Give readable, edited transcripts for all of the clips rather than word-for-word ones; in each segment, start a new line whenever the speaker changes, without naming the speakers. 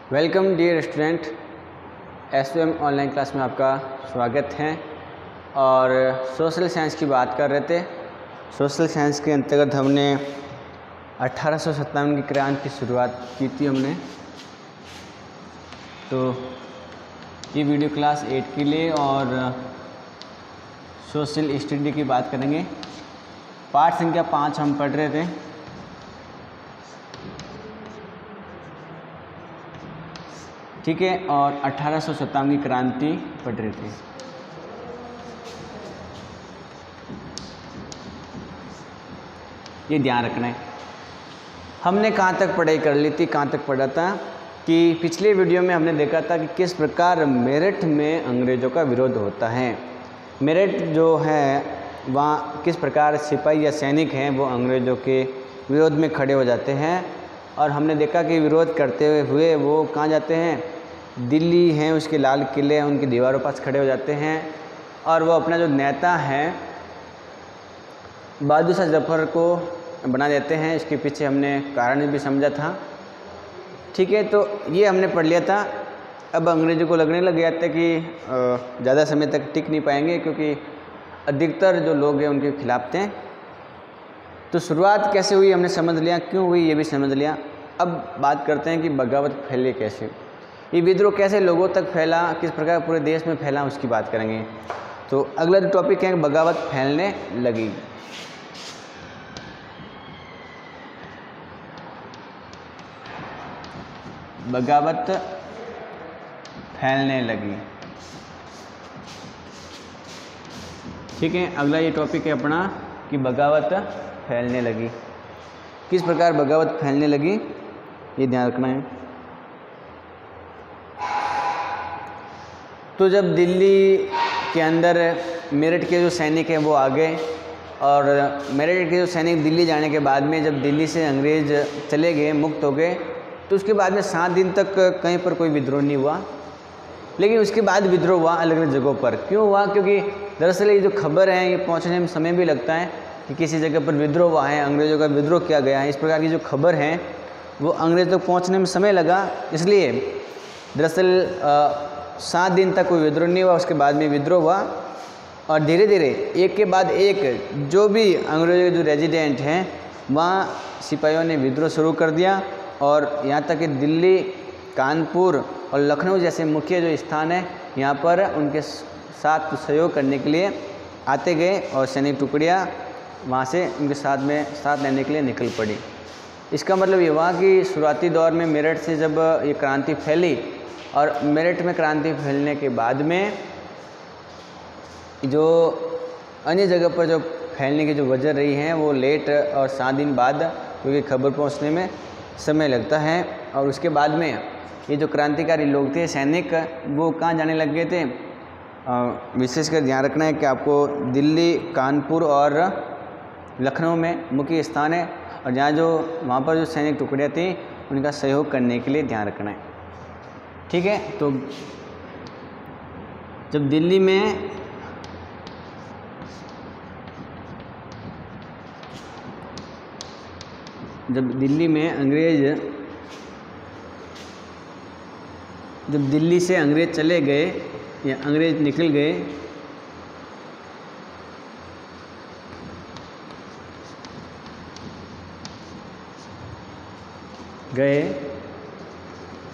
Welcome dear student, SOM online class में आपका स्वागत है। और सोशल साइंस की बात कर रहे थे। सोशल साइंस के अंतर्गत हमने 1857 की क्रांति की शुरुआत की थी हमने। तो ये वीडियो क्लास 8 के लिए और सोशल स्टडी की बात करेंगे। पाठ संख्या 5 हम पढ़ रहे थे। ठीक है, और 1857 की क्रांति पढ़ रहे थे। ये ध्यान रखना है। हमने कहाँ तक पढ़ाई कर ली थी, कहाँ तक पढ़ा था कि पिछले वीडियो में हमने देखा था कि किस प्रकार मेरठ में अंग्रेज़ों का विरोध होता है। मेरठ जो है वहाँ किस प्रकार सिपाही या सैनिक हैं वो अंग्रेज़ों के विरोध में खड़े हो जाते हैं। और हमने देखा कि विरोध करते हुए वो कहाँ जाते हैं, दिल्ली हैं, उसके लाल किले हैं, उनकी दीवारों पास खड़े हो जाते हैं। और वो अपना जो नेता है बहादुर शाह जफर को बना देते हैं। इसके पीछे हमने कारण भी समझा था। ठीक है, तो ये हमने पढ़ लिया था। अब अंग्रेज़ों को लगने लग गया था कि ज़्यादा समय तक टिक नहीं पाएंगे, क्योंकि अधिकतर जो लोग हैं उनके खिलाफ थे। तो शुरुआत कैसे हुई हमने समझ लिया, क्यों हुई ये भी समझ लिया। अब बात करते हैं कि बगावत फैली कैसे, ये विद्रोह कैसे लोगों तक फैला, किस प्रकार पूरे देश में फैला, उसकी बात करेंगे। तो अगला जो टॉपिक है बगावत फैलने लगी। बगावत फैलने लगी। ठीक है, अगला ये टॉपिक है अपना कि बगावत फैलने लगी। किस प्रकार बगावत फैलने लगी ये ध्यान रखना है। तो जब दिल्ली के अंदर मेरठ के जो सैनिक हैं वो आ गए, और मेरठ के जो सैनिक दिल्ली जाने के बाद में जब दिल्ली से अंग्रेज़ चले गए, मुक्त हो गए, तो उसके बाद में 7 दिन तक कहीं पर कोई विद्रोह नहीं हुआ। लेकिन उसके बाद विद्रोह हुआ अलग अलग जगहों पर। क्यों हुआ? क्योंकि दरअसल ये जो खबर है ये पहुंचने में समय भी लगता है कि किसी जगह पर विद्रोह हुआ है, अंग्रेज़ों का विद्रोह किया गया है। इस प्रकार की जो खबर है वो अंग्रेज़ों तक पहुँचने में समय लगा। इसलिए दरअसल 7 दिन तक कोई विद्रोह नहीं हुआ। उसके बाद में विद्रोह हुआ, और धीरे धीरे एक के बाद एक जो भी अंग्रेज़ों के जो रेजिडेंट हैं वहाँ सिपाहियों ने विद्रोह शुरू कर दिया। और यहाँ तक कि दिल्ली, कानपुर और लखनऊ जैसे मुख्य जो स्थान है यहाँ पर उनके साथ सहयोग करने के लिए आते गए, और सैनिक टुकड़ियाँ वहाँ से उनके साथ लेने के लिए निकल पड़ी। इसका मतलब ये हुआ कि शुरुआती दौर में मेरठ से जब ये क्रांति फैली, और मेरठ में क्रांति फैलने के बाद में जो अन्य जगह पर जो फैलने की जो वजह रही हैं वो लेट और 7 दिन बाद, क्योंकि खबर पहुंचने में समय लगता है। और उसके बाद में ये जो क्रांतिकारी लोग थे सैनिक, वो कहाँ जाने लग गए थे। विशेषकर ध्यान रखना है कि आपको दिल्ली, कानपुर और लखनऊ में मुख्य स्थान है, और जहाँ जो वहाँ पर जो सैनिक टुकड़ियाँ थी उनका सहयोग करने के लिए ध्यान रखना है। ठीक है, तो जब दिल्ली में अंग्रेज, जब दिल्ली से अंग्रेज चले गए या अंग्रेज निकल गए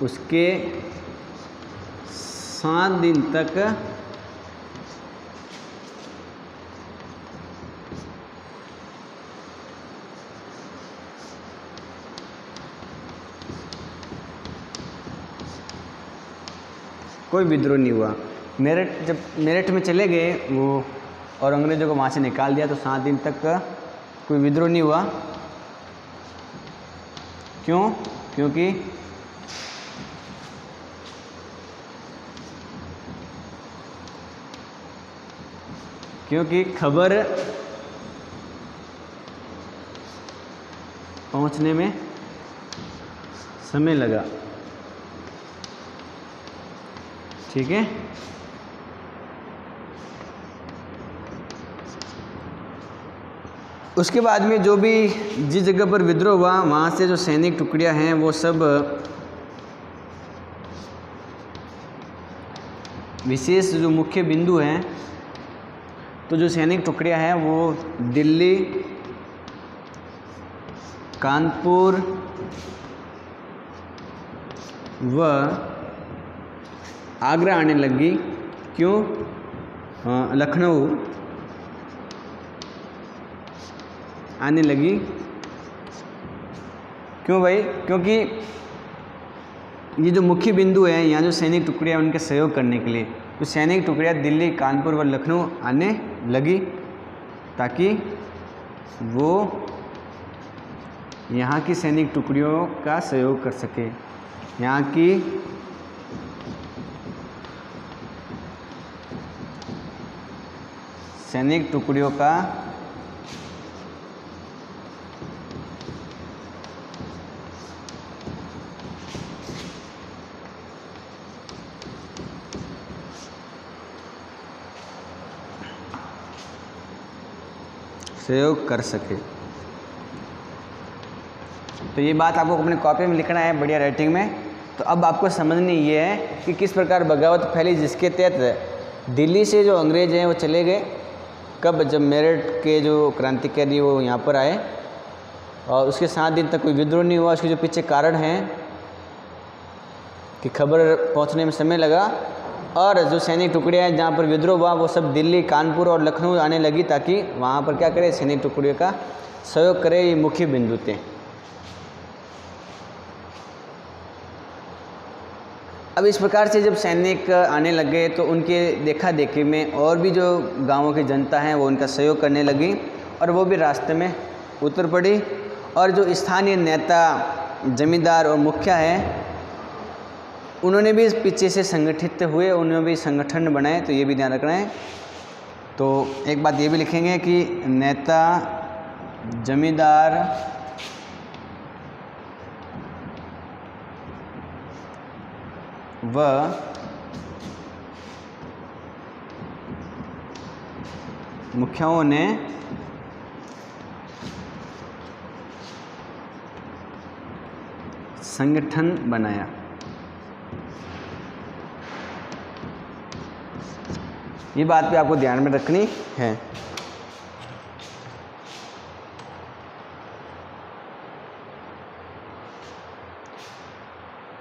उसके 7 दिन तक कोई विद्रोह नहीं हुआ। जब मेरठ में चले गए वो और अंग्रेज़ों को वहाँ से निकाल दिया, तो 7 दिन तक कोई विद्रोह नहीं हुआ। क्यों? क्योंकि खबर पहुंचने में समय लगा। ठीक है, उसके बाद में जो भी जिस जगह पर विद्रोह हुआ वहाँ से जो सैनिक टुकड़ियाँ हैं वो सब विशेष जो मुख्य बिंदु हैं, तो जो सैनिक टुकड़ियां हैं वो दिल्ली, कानपुर व आगरा आने लगी। क्यों? लखनऊ आने लगी। क्यों भाई? क्योंकि ये जो मुख्य बिंदु है, यहाँ जो सैनिक टुकड़ियाँ उनके सहयोग करने के लिए, तो सैनिक टुकड़ियाँ दिल्ली, कानपुर व लखनऊ आने लगी ताकि वो यहाँ की सैनिक टुकड़ियों का सहयोग कर सके। यहाँ की सैनिक टुकड़ियों का सहयोग कर सके। तो ये बात आपको अपने कॉपी में लिखना है बढ़िया राइटिंग में। तो अब आपको समझनी ये है कि किस प्रकार बगावत फैली, जिसके तहत दिल्ली से जो अंग्रेज हैं वो चले गए। कब? जब मेरठ के जो क्रांतिकारी वो यहाँ पर आए और उसके 7 दिन तक कोई विद्रोह नहीं हुआ। उसके जो पीछे कारण हैं कि खबर पहुँचने में समय लगा, और जो सैनिक टुकड़ियाँ हैं जहाँ पर विद्रोह हुआ वो सब दिल्ली, कानपुर और लखनऊ आने लगी ताकि वहाँ पर क्या करे, सैनिक टुकड़ियों का सहयोग करे। ये मुख्य बिंदु थे। अब इस प्रकार से जब सैनिक आने लगे तो उनके देखा देखी में और भी जो गांवों की जनता है वो उनका सहयोग करने लगी और वो भी रास्ते में उतर पड़ी। और जो स्थानीय नेता, जमींदार और मुखिया हैं उन्होंने भी पीछे से संगठित हुए, उन्होंने भी संगठन बनाए। तो ये भी ध्यान रखना है। तो एक बात ये भी लिखेंगे कि नेता, जमींदार व मुखियाओं ने संगठन बनाया। ये बात भी आपको ध्यान में रखनी है।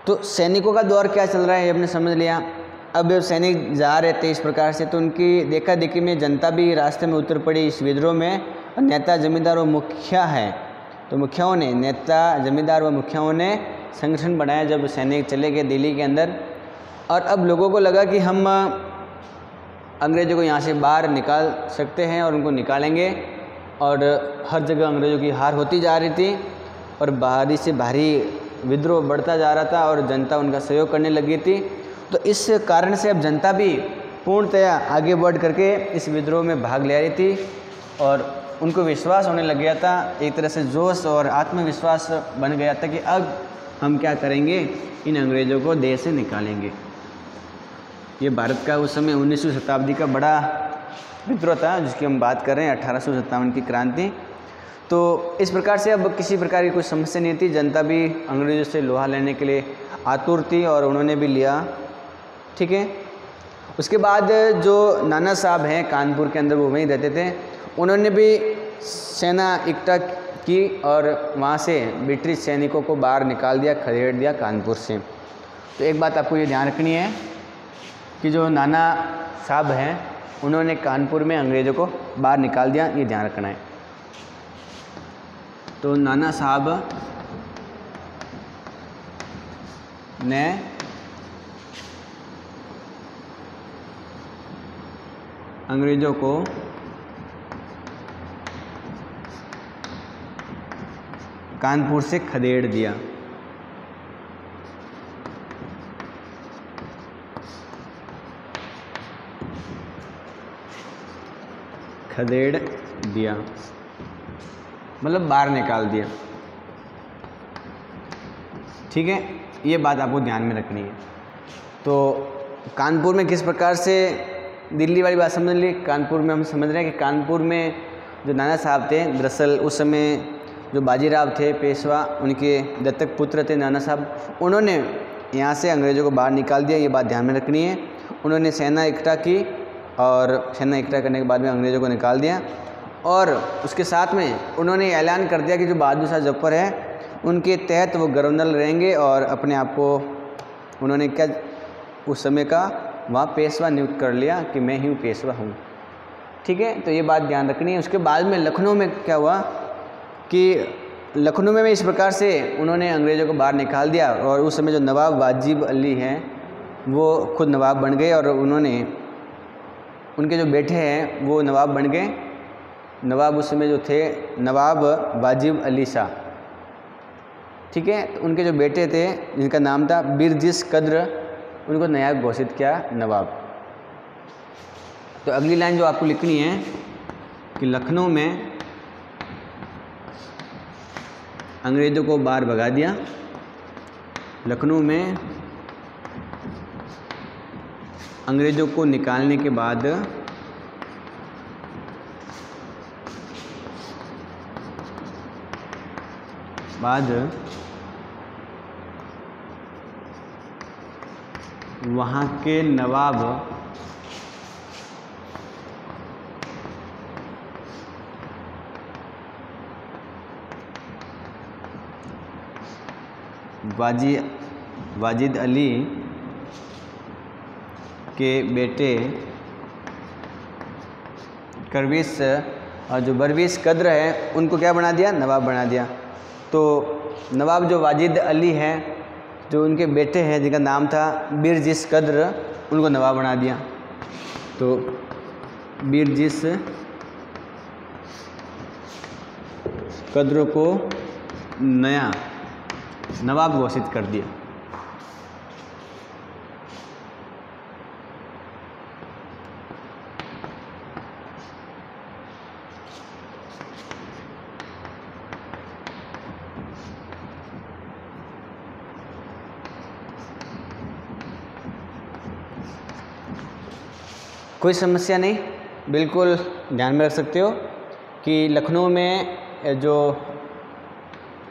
तो सैनिकों का दौर क्या चल रहा है ये हमने समझ लिया। अब जब सैनिक जा रहे थे इस प्रकार से तो उनकी देखा देखी में जनता भी रास्ते में उतर पड़ी इस विद्रोह में। और नेता, जमींदार व मुखिया है, तो मुखियाओं ने, नेता, जमींदार व मुखियाओं ने संगठन बनाया जब सैनिक चले गए दिल्ली के अंदर। और अब लोगों को लगा कि हम अंग्रेज़ों को यहाँ से बाहर निकाल सकते हैं और उनको निकालेंगे। और हर जगह अंग्रेज़ों की हार होती जा रही थी और भारी से भारी विद्रोह बढ़ता जा रहा था और जनता उनका सहयोग करने लगी थी। तो इस कारण से अब जनता भी पूर्णतया आगे बढ़ करके इस विद्रोह में भाग ले रही थी और उनको विश्वास होने लग गया था, एक तरह से जोश और आत्मविश्वास बन गया था कि अब हम क्या करेंगे, इन अंग्रेज़ों को देश से निकालेंगे। ये भारत का उस समय 19वीं शताब्दी का बड़ा विद्रोह था जिसकी हम बात कर रहे हैं, 1857 की क्रांति। तो इस प्रकार से अब किसी प्रकार की कोई समस्या नहीं थी, जनता भी अंग्रेज़ों से लोहा लेने के लिए आतुर थी और उन्होंने भी लिया। ठीक है। उसके बाद जो नाना साहब हैं कानपुर के अंदर, वो वहीं रहते थे, उन्होंने भी सेना इकट्ठा की और वहाँ से ब्रिटिश सैनिकों को बाहर निकाल दिया, खदेड़ दिया कानपुर से। तो एक बात आपको ये ध्यान रखनी है कि जो नाना साहब हैं उन्होंने कानपुर में अंग्रेज़ों को बाहर निकाल दिया, ये ध्यान रखना है। तो नाना साहब ने अंग्रेज़ों को कानपुर से खदेड़ दिया। खदेड़ दिया मतलब बाहर निकाल दिया। ठीक है, ये बात आपको ध्यान में रखनी है। तो कानपुर में किस प्रकार से, दिल्ली वाली बात समझ ली, कानपुर में हम समझ रहे हैं कि कानपुर में जो नाना साहब थे, दरअसल उस समय जो बाजीराव थे पेशवा, उनके दत्तक पुत्र थे नाना साहब, उन्होंने यहाँ से अंग्रेज़ों को बाहर निकाल दिया। ये बात ध्यान में रखनी है। उन्होंने सेना इकट्ठा की और सेना इकट्ठा करने के बाद में अंग्रेज़ों को निकाल दिया। और उसके साथ में उन्होंने ऐलान कर दिया कि जो बहादुर शाह जफ़र है उनके तहत वो गवर्नर रहेंगे, और अपने आप को उन्होंने क्या उस समय का वहाँ पेशवा नियुक्त कर लिया कि मैं ही पेशवा हूँ। ठीक है, तो ये बात ध्यान रखनी है। उसके बाद में लखनऊ में क्या हुआ कि लखनऊ में इस प्रकार से उन्होंने अंग्रेज़ों को बाहर निकाल दिया, और उस समय जो नवाब वाजिद अली हैं वो खुद नवाब बन गए, और उन्होंने उनके जो बेटे हैं वो नवाब बन गए। नवाब उस समय जो थे नवाब वाजिद अली शाह। ठीक है, तो उनके जो बेटे थे जिनका नाम था बिरजिस कद्र, उनको नया घोषित किया नवाब। तो अगली लाइन जो आपको लिखनी है कि लखनऊ में अंग्रेज़ों को बाहर भगा दिया। लखनऊ में अंग्रेज़ों को निकालने के बाद वहाँ के नवाब वाजिद अली के बेटे करवीस और जो बरवीस कद्र है उनको क्या बना दिया, नवाब बना दिया। तो नवाब जो वाजिद अली हैं, जो उनके बेटे हैं जिनका नाम था बिरजिस कद्र, उनको नवाब बना दिया। तो बिरजिस कद्र को नया नवाब घोषित कर दिया। कोई समस्या नहीं, बिल्कुल ध्यान में रख सकते हो कि लखनऊ में जो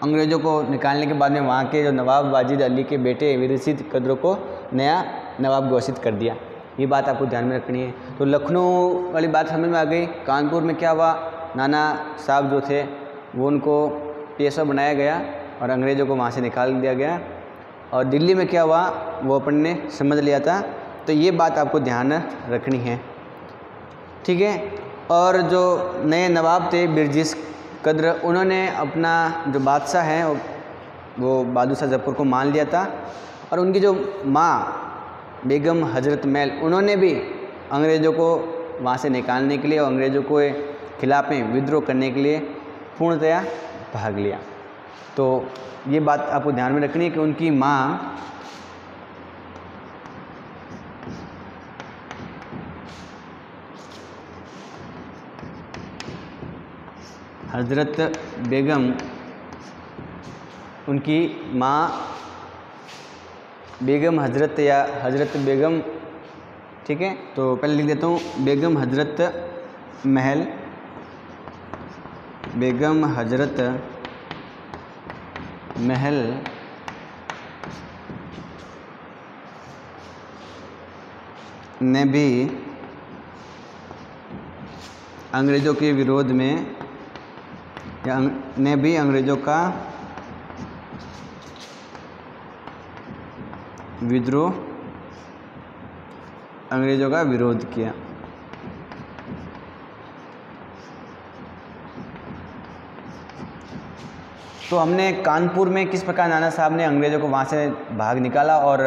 अंग्रेज़ों को निकालने के बाद में वहाँ के जो नवाब वाजिद अली के बेटे बिरजिस कद्र को नया नवाब घोषित कर दिया। ये बात आपको ध्यान में रखनी है। तो लखनऊ वाली बात समझ में आ गई। कानपुर में क्या हुआ, नाना साहब जो थे वो उनको पेशवा बनाया गया और अंग्रेज़ों को वहाँ से निकाल दिया गया। और दिल्ली में क्या हुआ वो अपन ने समझ लिया था। तो ये बात आपको ध्यान रखनी है, ठीक है। और जो नए नवाब थे बिरजिस कद्र, उन्होंने अपना जो बादशाह हैं वो बहादुर शाह जफ़र को मान लिया था। और उनकी जो माँ बेगम हजरत महल, उन्होंने भी अंग्रेज़ों को वहाँ से निकालने के लिए और अंग्रेज़ों के खिलाफ में विद्रोह करने के लिए पूर्णतया भाग लिया। तो ये बात आपको ध्यान में रखनी है कि उनकी माँ हजरत बेगम, उनकी माँ बेगम हजरत या हजरत बेगम, ठीक है। तो पहले लिख देता हूँ बेगम हजरत महल, बेगम हजरत महल ने भी अंग्रेज़ों के विरोध में ने भी अंग्रेज़ों का विद्रोह, अंग्रेज़ों का विरोध किया। तो हमने कानपुर में किस प्रकार नाना साहब ने अंग्रेज़ों को वहाँ से भाग निकाला और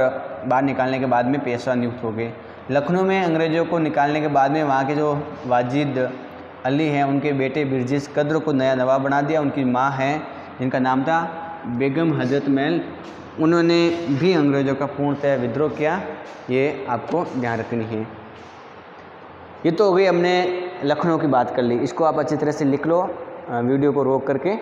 बाहर निकालने के बाद में पेशवा नियुक्त हो गए। लखनऊ में अंग्रेज़ों को निकालने के बाद में वहाँ के जो वाजिद अली हैं, उनके बेटे बिरजिस कद्र को नया नवाब बना दिया। उनकी माँ हैं जिनका नाम था बेगम हजरत महल, उन्होंने भी अंग्रेज़ों का पूर्णतः विद्रोह किया। ये आपको ध्यान रखनी है। ये तो हो गई, हमने लखनऊ की बात कर ली। इसको आप अच्छी तरह से लिख लो वीडियो को रोक करके।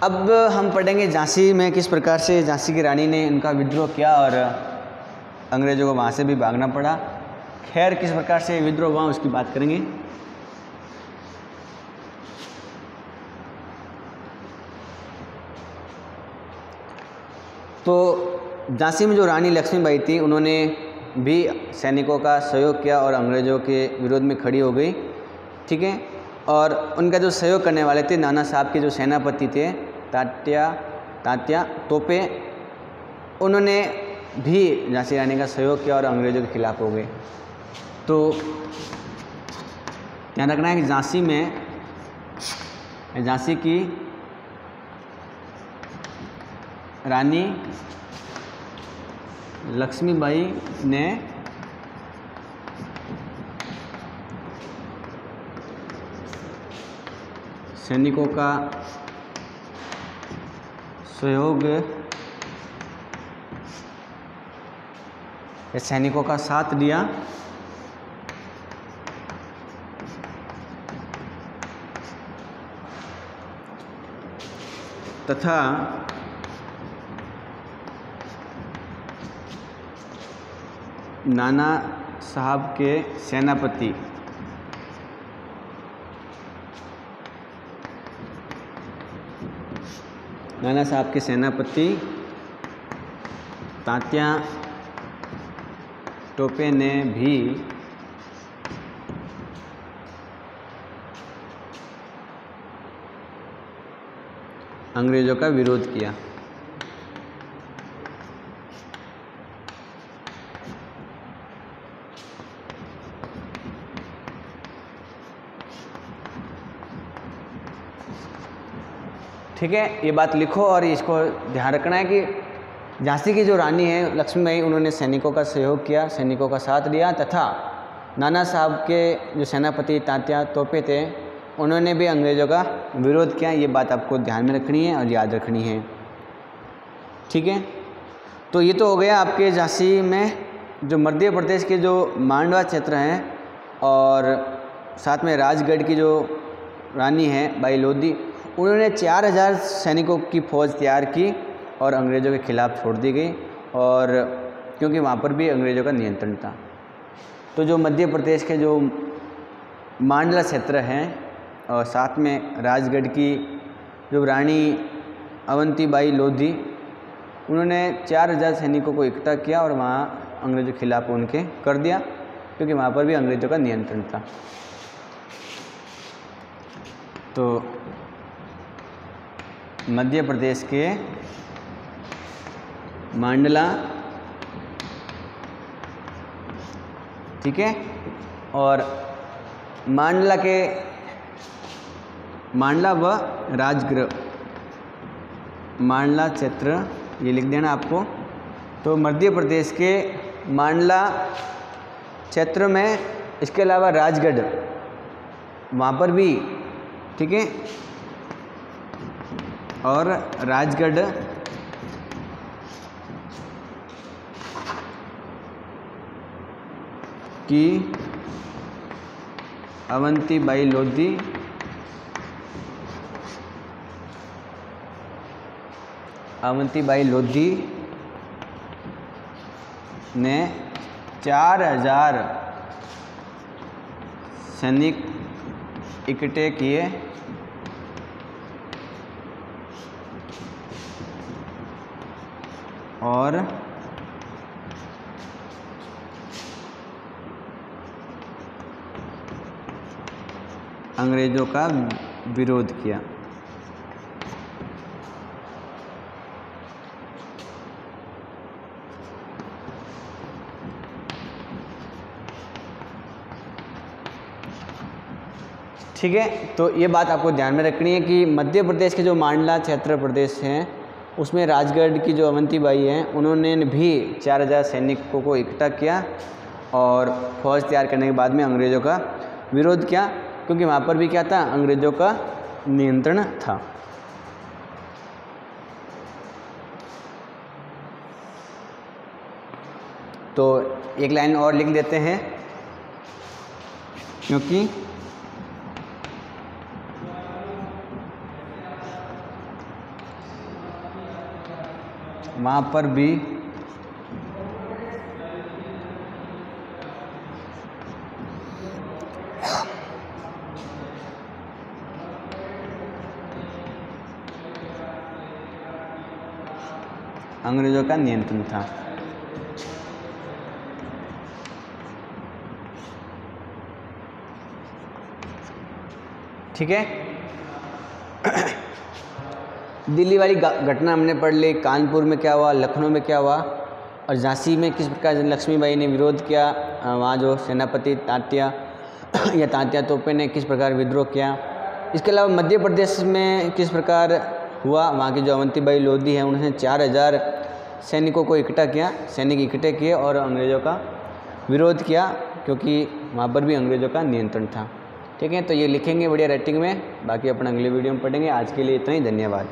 अब हम पढ़ेंगे झांसी में किस प्रकार से झांसी की रानी ने उनका विद्रोह किया और अंग्रेज़ों को वहाँ से भी भागना पड़ा। खैर किस प्रकार से विद्रोह हुआ उसकी बात करेंगे। तो झांसी में जो रानी लक्ष्मीबाई थी उन्होंने भी सैनिकों का सहयोग किया और अंग्रेज़ों के विरोध में खड़ी हो गई, ठीक है। और उनका जो सहयोग करने वाले थे नाना साहब के जो सेनापति थे तात्या तोपे, उन्होंने भी झांसी रानी का सहयोग किया और अंग्रेज़ों के खिलाफ हो गए। तो ध्यान रखना है कि झांसी की रानी लक्ष्मीबाई ने सैनिकों का सहयोग या सैनिकों का साथ दिया तथा नाना साहब के सेनापति तात्या टोपे ने भी अंग्रेज़ों का विरोध किया। ठीक है, ये बात लिखो और इसको ध्यान रखना है कि झांसी की जो रानी है लक्ष्मीबाई, उन्होंने सैनिकों का सहयोग किया, सैनिकों का साथ दिया तथा नाना साहब के जो सेनापति तात्या तोपे थे उन्होंने भी अंग्रेज़ों का विरोध किया। ये बात आपको ध्यान में रखनी है और याद रखनी है, ठीक है। तो ये तो हो गया आपके झांसी में जो मध्य प्रदेश के जो मांडवा क्षेत्र हैं और साथ में राजगढ़ की जो रानी है बाई लोधी, उन्होंने 4000 सैनिकों की फ़ौज तैयार की और अंग्रेज़ों के खिलाफ़ छोड़ दी गई, और क्योंकि वहाँ पर भी अंग्रेज़ों का नियंत्रण था। तो जो मध्य प्रदेश के जो मांडला क्षेत्र हैं और साथ में राजगढ़ की जो रानी अवंतीबाई लोधी, उन्होंने 4000 सैनिकों को इकट्ठा किया और वहाँ अंग्रेज़ों के खिलाफ़ उनके कर दिया, क्योंकि वहाँ पर भी अंग्रेज़ों का नियंत्रण था। तो मध्य प्रदेश के मांडला, ठीक है, और मांडला व राजगृह, मांडला क्षेत्र ये लिख देना आपको। तो मध्य प्रदेश के मांडला क्षेत्र में इसके अलावा राजगढ़, वहाँ पर भी, ठीक है, और राजगढ़ की अवंतीबाई लोधी ने 4000 सैनिक इकट्ठे किए और अंग्रेज़ों का विरोध किया। ठीक है, तो ये बात आपको ध्यान में रखनी है कि मध्य प्रदेश के जो मांडला क्षेत्र प्रदेश हैं उसमें राजगढ़ की जो अवंतीबाई हैं उन्होंने भी 4000 सैनिकों को इकट्ठा किया और फौज तैयार करने के बाद में अंग्रेज़ों का विरोध किया, क्योंकि वहाँ पर भी क्या था, अंग्रेज़ों का नियंत्रण था। तो एक लाइन और लिख देते हैं, क्योंकि वहाँ पर भी अंग्रेज़ों का नियंत्रण था। ठीक है। दिल्ली वाली घटना हमने पढ़ ली, कानपुर में क्या हुआ, लखनऊ में क्या हुआ, और झांसी में किस प्रकार लक्ष्मीबाई ने विरोध किया, वहाँ जो सेनापति तात्या या तात्या तोपे ने किस प्रकार विद्रोह किया। इसके अलावा मध्य प्रदेश में किस प्रकार हुआ, वहाँ की जो अवंतीबाई लोधी है उन्होंने 4000 सैनिकों को इकट्ठा किया, सैनिक इकट्ठे किए और अंग्रेज़ों का विरोध किया, क्योंकि वहाँ पर भी अंग्रेज़ों का नियंत्रण था। ठीक है, तो ये लिखेंगे बढ़िया राइटिंग में, बाकी अपना अगले वीडियो में पढ़ेंगे। आज के लिए इतना ही, धन्यवाद।